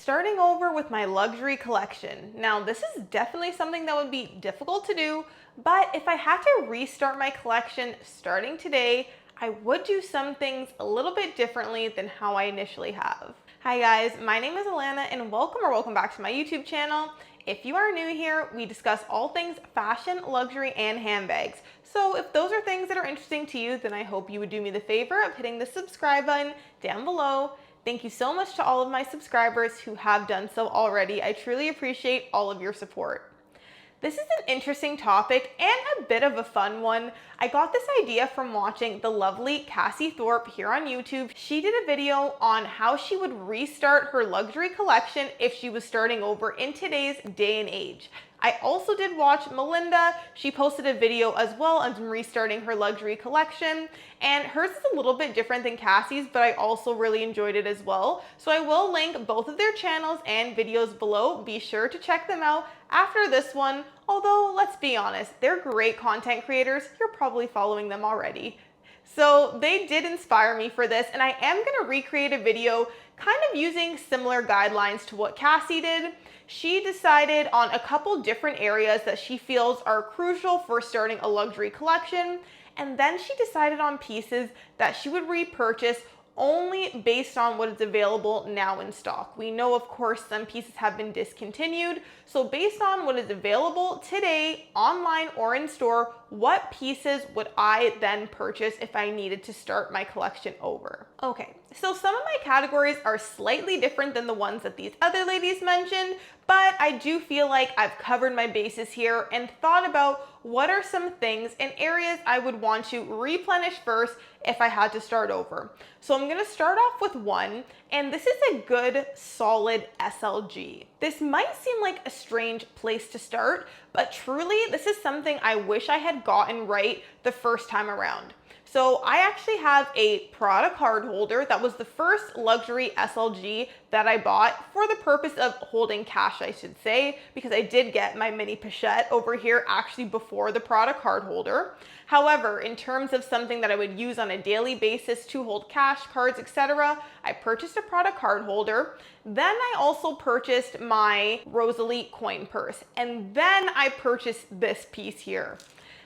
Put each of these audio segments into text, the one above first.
starting over with my luxury collection. Now, this is definitely something that would be difficult to do, but if I had to restart my collection starting today, I would do some things a little bit differently than how I initially have. Hi guys, my name is Alana and welcome back to my YouTube channel. If you are new here, we discuss all things fashion, luxury, and handbags. So if those are things that are interesting to you, then I hope you would do me the favor of hitting the subscribe button down below. Thank you so much to all of my subscribers who have done so already. I truly appreciate all of your support. This is an interesting topic and a bit of a fun one. I got this idea from watching the lovely Cassie Thorpe here on YouTube. She did a video on how she would restart her luxury collection if she was starting over in today's day and age. I also did watch Melinda. She posted a video as well on restarting her luxury collection, and hers is a little bit different than Cassie's, but I also really enjoyed it as well. So I will link both of their channels and videos below. Be sure to check them out after this one, although let's be honest, they're great content creators. You're probably following them already. So they did inspire me for this, and I am gonna recreate a video kind of using similar guidelines to what Cassie did. She decided on a couple different areas that she feels are crucial for starting a luxury collection, and then she decided on pieces that she would repurchase only based on what is available now in stock. We know, of course, some pieces have been discontinued, so based on what is available today, online or in store, what pieces would I then purchase if I needed to start my collection over? Okay, so some of my categories are slightly different than the ones that these other ladies mentioned, but I do feel like I've covered my bases here and thought about what are some things and areas I would want to replenish first if I had to start over. So I'm gonna start off with one, and this is a good solid SLG. This might seem like a strange place to start, but truly this is something I wish I had gotten right the first time around. So I actually have a Prada card holder that was the first luxury SLG that I bought for the purpose of holding cash, I should say, because I did get my mini pochette over here actually before the Prada card holder. However, in terms of something that I would use on a daily basis to hold cash, cards, etc., I purchased a Prada card holder. Then I also purchased my Rosalie coin purse, and then I purchased this piece here.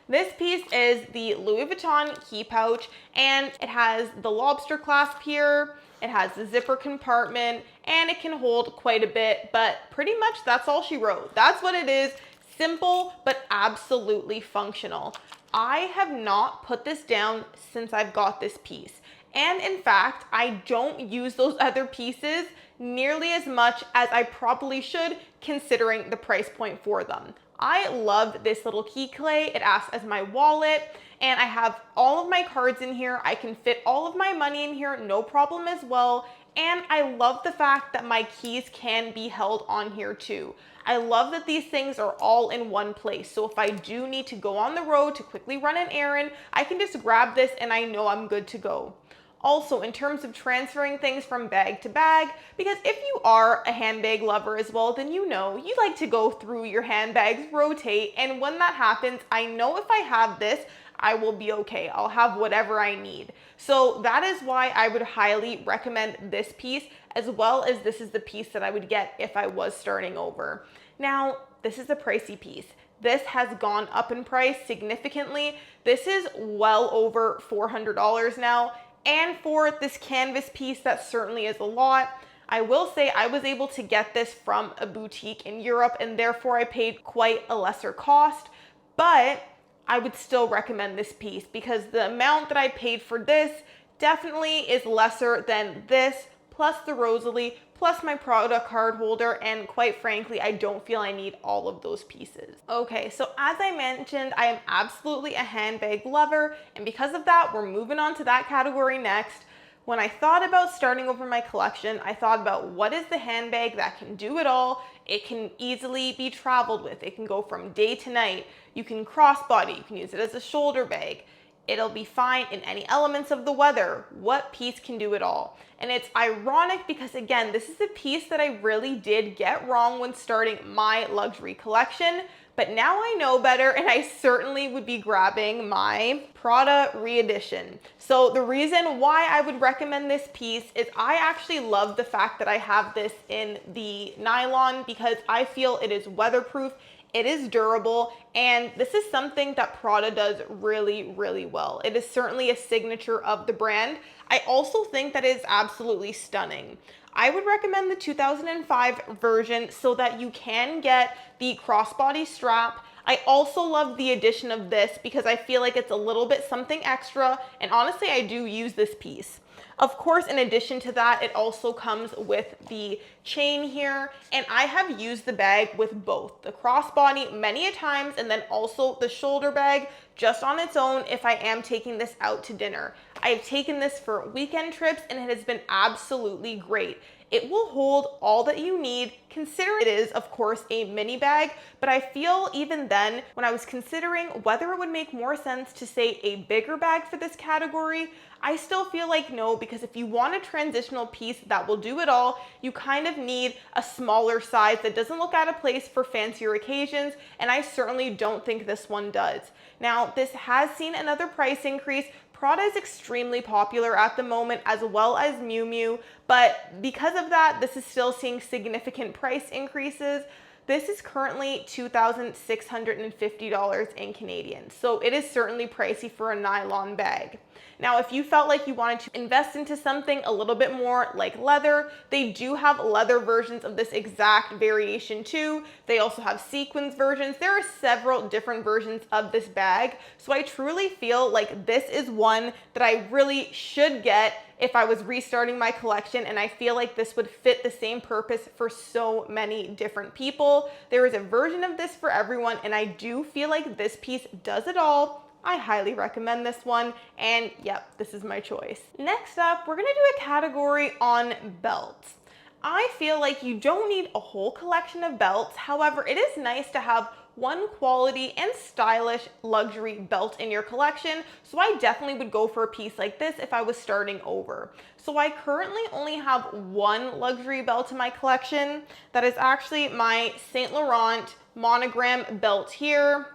This piece is the Louis Vuitton key pouch, and it has the lobster clasp here, it has the zipper compartment, and it can hold quite a bit, but pretty much that's all she wrote. That's what it is, simple, but absolutely functional. I have not put this down since I've got this piece. And in fact, I don't use those other pieces nearly as much as I probably should, considering the price point for them. I love this little key clay. It acts as my wallet, and I have all of my cards in here. I can fit all of my money in here, no problem as well. And I love the fact that my keys can be held on here too. I love that these things are all in one place. So if I do need to go on the road to quickly run an errand, I can just grab this and I know I'm good to go. Also, in terms of transferring things from bag to bag, because if you are a handbag lover as well, then you know you like to go through your handbags, rotate, and when that happens, I know if I have this, I will be okay. I'll have whatever I need. So that is why I would highly recommend this piece, as well as this is the piece that I would get if I was starting over. Now, this is a pricey piece. This has gone up in price significantly. This is well over $400 now. And for this canvas piece, that certainly is a lot. I will say I was able to get this from a boutique in Europe, and therefore I paid quite a lesser cost, but I would still recommend this piece because the amount that I paid for this definitely is lesser than this, plus the Rosalie, plus my Prada card holder, and quite frankly, I don't feel I need all of those pieces. Okay, so as I mentioned, I am absolutely a handbag lover, and because of that, we're moving on to that category next. When I thought about starting over my collection, I thought about what is the handbag that can do it all. It can easily be traveled with. It can go from day to night. You can crossbody, you can use it as a shoulder bag. It'll be fine in any elements of the weather. What piece can do it all? And it's ironic because again, this is a piece that I really did get wrong when starting my luxury collection, but now I know better, and I certainly would be grabbing my Prada re-edition. So the reason why I would recommend this piece is I actually love the fact that I have this in the nylon because I feel it is weatherproof, it is durable, and this is something that Prada does really, really well. It is certainly a signature of the brand. I also think that it is absolutely stunning. I would recommend the 2005 version so that you can get the crossbody strap. I also love the addition of this because I feel like it's a little bit something extra, and honestly, I do use this piece. Of course, in addition to that, it also comes with the chain here, and I have used the bag with both the crossbody many a times and then also the shoulder bag just on its own if I am taking this out to dinner. I have taken this for weekend trips and it has been absolutely great. It will hold all that you need. Consider it is, of course, a mini bag, but I feel even then, when I was considering whether it would make more sense to say a bigger bag for this category, I still feel like no, because if you want a transitional piece that will do it all, you kind of need a smaller size that doesn't look out of place for fancier occasions, and I certainly don't think this one does. Now, this has seen another price increase. Prada is extremely popular at the moment, as well as Miu Miu, but because of that, this is still seeing significant price increases. This is currently $2,650 in Canadian, so it is certainly pricey for a nylon bag. Now, if you felt like you wanted to invest into something a little bit more like leather, they do have leather versions of this exact variation too. They also have sequins versions. There are several different versions of this bag, so I truly feel like this is one that I really should get if I was restarting my collection, and I feel like this would fit the same purpose for so many different people. There is a version of this for everyone, and I do feel like this piece does it all. I highly recommend this one, and yep, this is my choice. Next up, we're gonna do a category on belts. I feel like you don't need a whole collection of belts. However, it is nice to have one quality and stylish luxury belt in your collection, so I definitely would go for a piece like this if I was starting over. So I currently only have one luxury belt in my collection. That is actually my Saint Laurent monogram belt here.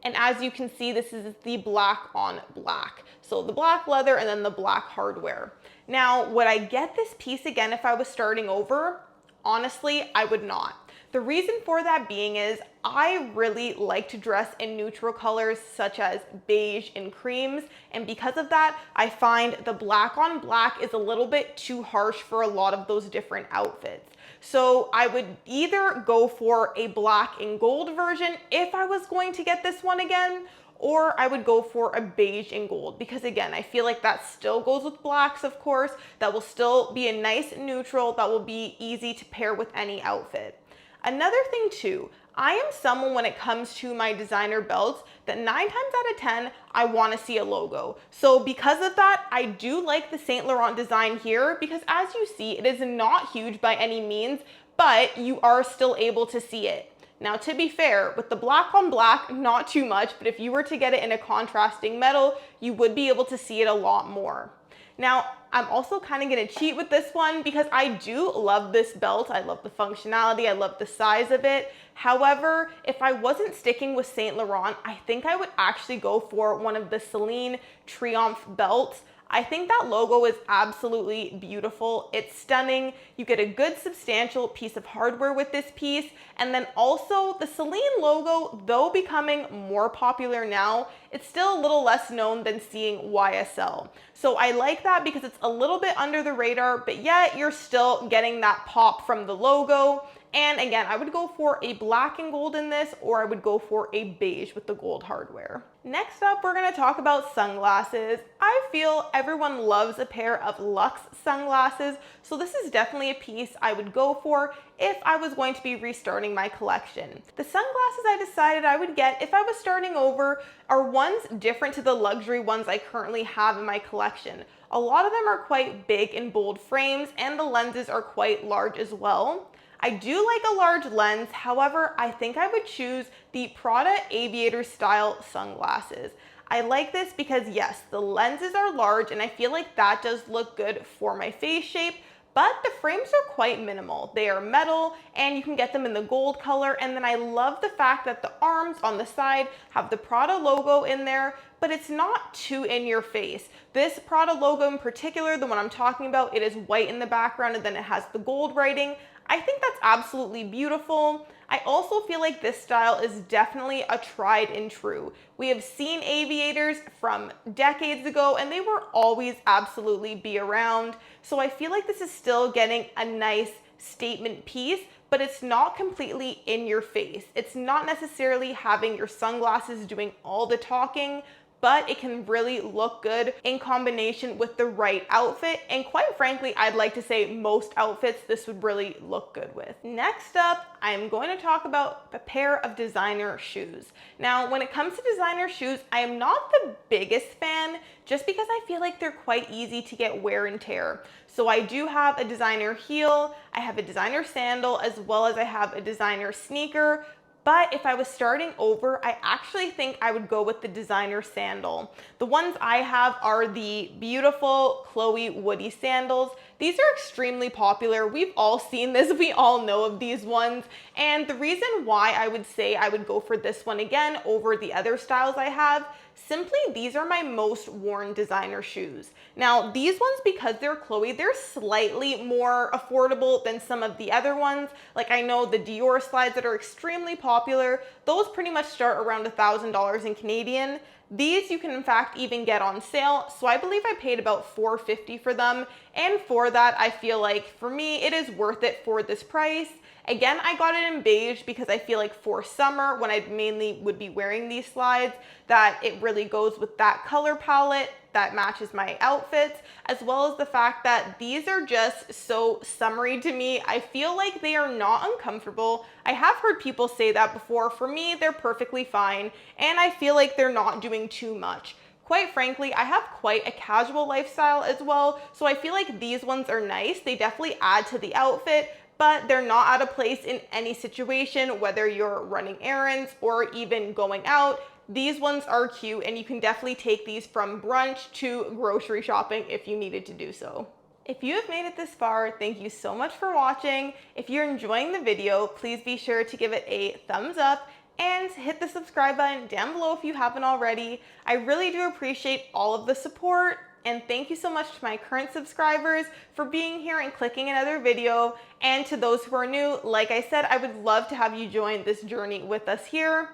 And as you can see, this is the black on black. So the black leather and then the black hardware. Now, would I get this piece again if I was starting over? Honestly, I would not. The reason for that being is I really like to dress in neutral colors such as beige and creams, and because of that, I find the black on black is a little bit too harsh for a lot of those different outfits. So I would either go for a black and gold version if I was going to get this one again, or I would go for a beige and gold, because again, I feel like that still goes with blacks, of course. That will still be a nice neutral that will be easy to pair with any outfit. Another thing too, I am someone when it comes to my designer belts that 9 times out of 10, I want to see a logo. So because of that, I do like the Saint Laurent design here because as you see, it is not huge by any means, but you are still able to see it. Now, to be fair, with the black on black, not too much, but if you were to get it in a contrasting metal, you would be able to see it a lot more. Now, I'm also kind of going to cheat with this one because I do love this belt. I love the functionality. I love the size of it. However, if I wasn't sticking with Saint Laurent, I think I would actually go for one of the Celine Triomphe belts. I think that logo is absolutely beautiful. It's stunning. You get a good substantial piece of hardware with this piece. And then also the Celine logo, though becoming more popular now, it's still a little less known than seeing YSL. So I like that because it's a little bit under the radar, but yet you're still getting that pop from the logo. And again, I would go for a black and gold in this, or I would go for a beige with the gold hardware. Next up, we're gonna talk about sunglasses. I feel everyone loves a pair of luxe sunglasses, so this is definitely a piece I would go for if I was going to be restarting my collection. The sunglasses I decided I would get if I was starting over are ones different to the luxury ones I currently have in my collection. A lot of them are quite big and bold frames, and the lenses are quite large as well. I do like a large lens, however, I think I would choose the Prada Aviator style sunglasses. I like this because yes, the lenses are large and I feel like that does look good for my face shape, but the frames are quite minimal. They are metal and you can get them in the gold color. And then I love the fact that the arms on the side have the Prada logo in there, but it's not too in your face. This Prada logo in particular, the one I'm talking about, it is white in the background and then it has the gold writing. I think that's absolutely beautiful. I also feel like this style is definitely a tried and true. We have seen aviators from decades ago and they will always absolutely be around. So I feel like this is still getting a nice statement piece, but it's not completely in your face. It's not necessarily having your sunglasses doing all the talking, but it can really look good in combination with the right outfit. And quite frankly, I'd like to say most outfits this would really look good with. Next up, I'm going to talk about a pair of designer shoes. Now, when it comes to designer shoes, I am not the biggest fan just because I feel like they're quite easy to get wear and tear. So I do have a designer heel, I have a designer sandal, as well as I have a designer sneaker. But if I was starting over, I actually think I would go with the designer sandal. The ones I have are the beautiful Chloe Woody sandals. These are extremely popular. We've all seen this. We all know of these ones. And the reason why I would say I would go for this one again over the other styles I have, simply these are my most worn designer shoes. Now these ones, because they're Chloe, they're slightly more affordable than some of the other ones. Like I know the Dior slides that are extremely popular, those pretty much start around $1,000 in Canadian. These you can in fact even get on sale. So I believe I paid about $450 for them. And for that, I feel like for me, it is worth it for this price. Again, I got it in beige because I feel like for summer, when I mainly would be wearing these slides, that it really goes with that color palette that matches my outfits, as well as the fact that these are just so summery to me. I feel like they are not uncomfortable. I have heard people say that before. For me, they're perfectly fine, and I feel like they're not doing too much. Quite frankly, I have quite a casual lifestyle as well, so I feel like these ones are nice. They definitely add to the outfit, but they're not out of place in any situation, whether you're running errands or even going out. These ones are cute and you can definitely take these from brunch to grocery shopping if you needed to do so. If you have made it this far, thank you so much for watching. If you're enjoying the video, please be sure to give it a thumbs up and hit the subscribe button down below if you haven't already. I really do appreciate all of the support. And thank you so much to my current subscribers for being here and clicking another video. And to those who are new, like I said, I would love to have you join this journey with us here.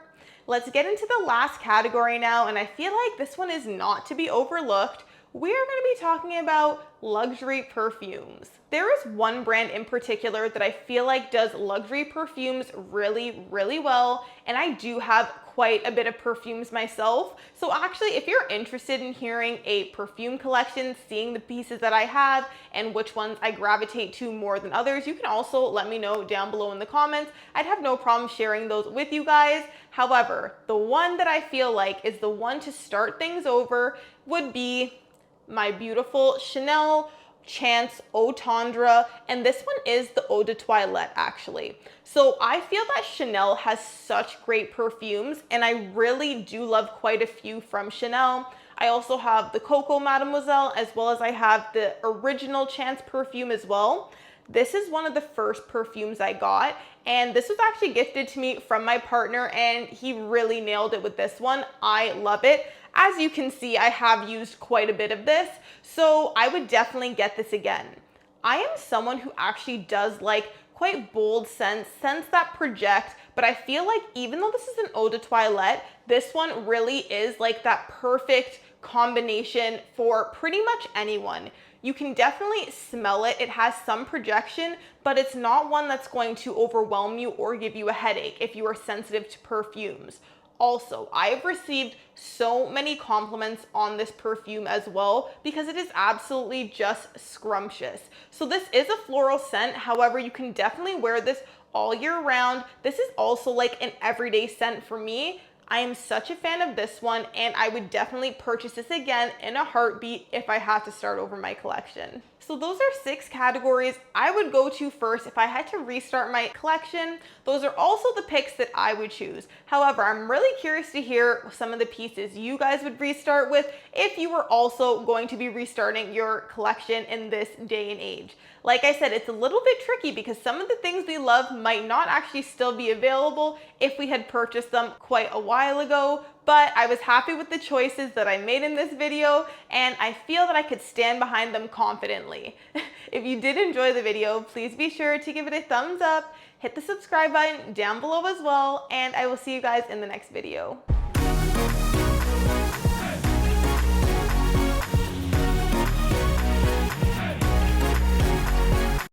Let's get into the last category now, and I feel like this one is not to be overlooked. We are going to be talking about luxury perfumes. There is one brand in particular that I feel like does luxury perfumes really, really well, and I do have quite a bit of perfumes myself. So actually, if you're interested in hearing a perfume collection, seeing the pieces that I have and which ones I gravitate to more than others, you can also let me know down below in the comments. I'd have no problem sharing those with you guys. However, the one that I feel like is the one to start things over would be my beautiful Chanel Chance Eau Tendre, and this one is the Eau de Toilette actually. So I feel that Chanel has such great perfumes, and I really do love quite a few from Chanel. I also have the Coco Mademoiselle, as well as I have the original Chance perfume as well. This is one of the first perfumes I got, and this was actually gifted to me from my partner, and he really nailed it with this one. I love it. As you can see, I have used quite a bit of this, so I would definitely get this again. I am someone who actually does like quite bold scents that project, but I feel like even though this is an Eau de Toilette, this one really is like that perfect combination for pretty much anyone. You can definitely smell it. It has some projection, but it's not one that's going to overwhelm you or give you a headache if you are sensitive to perfumes. Also, I've received so many compliments on this perfume as well because it is absolutely just scrumptious. So this is a floral scent. However, you can definitely wear this all year round. This is also like an everyday scent for me. I am such a fan of this one, and I would definitely purchase this again in a heartbeat if I had to start over my collection. So those are 6 categories I would go to first if I had to restart my collection. Those are also the picks that I would choose. However, I'm really curious to hear some of the pieces you guys would restart with if you were also going to be restarting your collection in this day and age. Like I said, it's a little bit tricky because some of the things we love might not actually still be available if we had purchased them quite a while ago, but I was happy with the choices that I made in this video, and I feel that I could stand behind them confidently. If you did enjoy the video, please be sure to give it a thumbs up, hit the subscribe button down below as well, and I will see you guys in the next video.